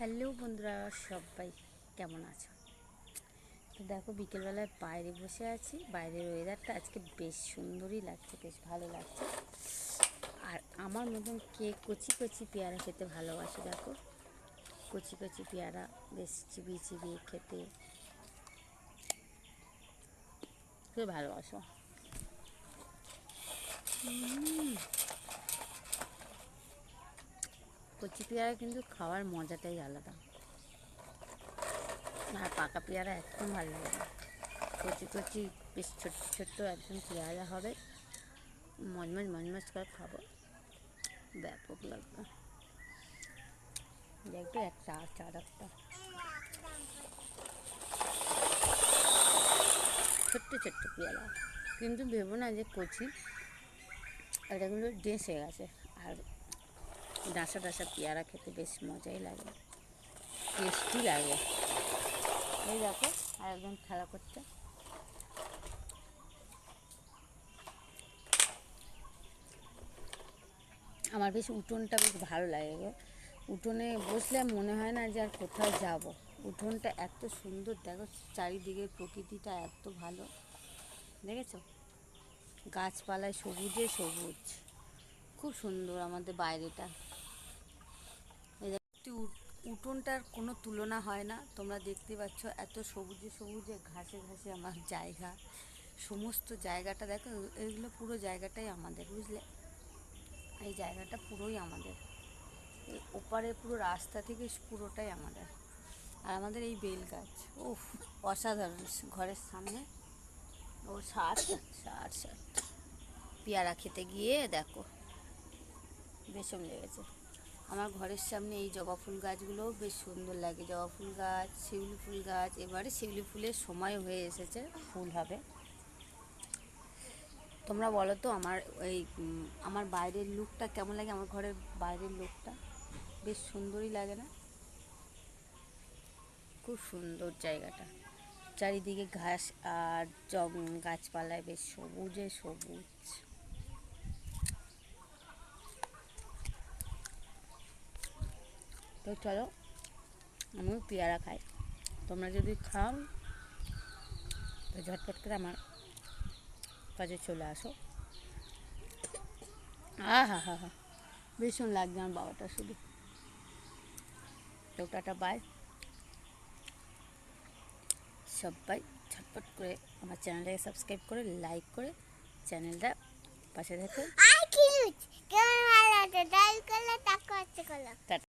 Hello বন্ধুরা, সবাই কেমন আছো? তো দেখো, বিকেলবেলায় বাইরে বসে আছি। বাইরের ওয়েদারটা আজকে বেশ সুন্দরই লাগছে, বেশ ভালো লাগছে। আর আমার মতন কে কচি কচি পেয়ারা খেতে ভালোবাসে? দেখো, কচি কচি পেয়ারা বেশ চিবিয়ে চিবিয়ে খেতে কে ভালোবাসো? কচি পেয়ারা কিন্তু খাওয়ার মজাটাই আলাদা। আর পাকা পেয়ারা একদম ভালো লাগে না। কচি কচি বেশ ছোট্ট ছোট্ট একদম পেয়ারা হবে, মজমজ মজমজ করে খাবো, ব্যাপক লাগবে। একটু একটা চার একটা ছোট্ট ছোট্ট পেয়ারা, কিন্তু ভেবো না যে কচি, এটা কিন্তু ডেসে গেছে। আর ডাঁসা ডাঁসা পেয়ারা খেতে বেশ মজাই লাগে, টেস্টি লাগে। এই দেখো, আর একদম খেলা করছে। আমার বেশ উঠোনটা বেশ ভালো লাগে গো। উঠোনে বসলে মনে হয় না যে আর কোথাও যাব। উঠোনটা এত সুন্দর, দেখো চারিদিকের প্রকৃতিটা এত ভালো, দেখেছো? গাছপালায় সবুজে সবুজ, খুব সুন্দর আমাদের বাইরেটা। এই দেখো, উঠোনটার কোনো তুলনা হয় না। তোমরা দেখতে পাচ্ছ এত সবুজে সবুজে, ঘাসে ঘাসে আমার জায়গা, সমস্ত জায়গাটা দেখো। এগুলো পুরো জায়গাটাই আমাদের, বুঝলে? এই জায়গাটা পুরোই আমাদের, এই ওপারে পুরো রাস্তা থেকে পুরোটাই আমাদের। আর আমাদের এই বেল গাছ, উফ, অসাধারণ। ঘরের সামনে ও ষাট ষাট ষাট পেয়ারা খেতে গিয়ে দেখো বেসম লেগেছে। আমার ঘরের সামনে এই জবা ফুল গাছগুলোও বেশ সুন্দর লাগে। জবা ফুল গাছ, শিউলি ফুল গাছ, এবারে শিউলি ফুলের সময় হয়ে এসেছে, ফুল হবে। তোমরা বলো তো, আমার এই আমার বাইরের লুকটা কেমন লাগে? আমার ঘরের বাইরের লুকটা বেশ সুন্দরই লাগে না? খুব সুন্দর জায়গাটা, চারিদিকে ঘাস আর গাছপালায় বেশ সবুজে সবুজ। তো চলো, আমিও পেয়ারা খাই। তোমরা যদি খাও তো ঝটপট করে আমার কাছে চলে আসো। হা হা হা, ভীষণ লাগছে আমার বাবাটা শুধু। তো টাটা, বাই। সবাই ঝটপট করে আমার চ্যানেলটাকে সাবস্ক্রাইব করে, লাইক করে চ্যানেলটা পাশে দেখো। টাটা।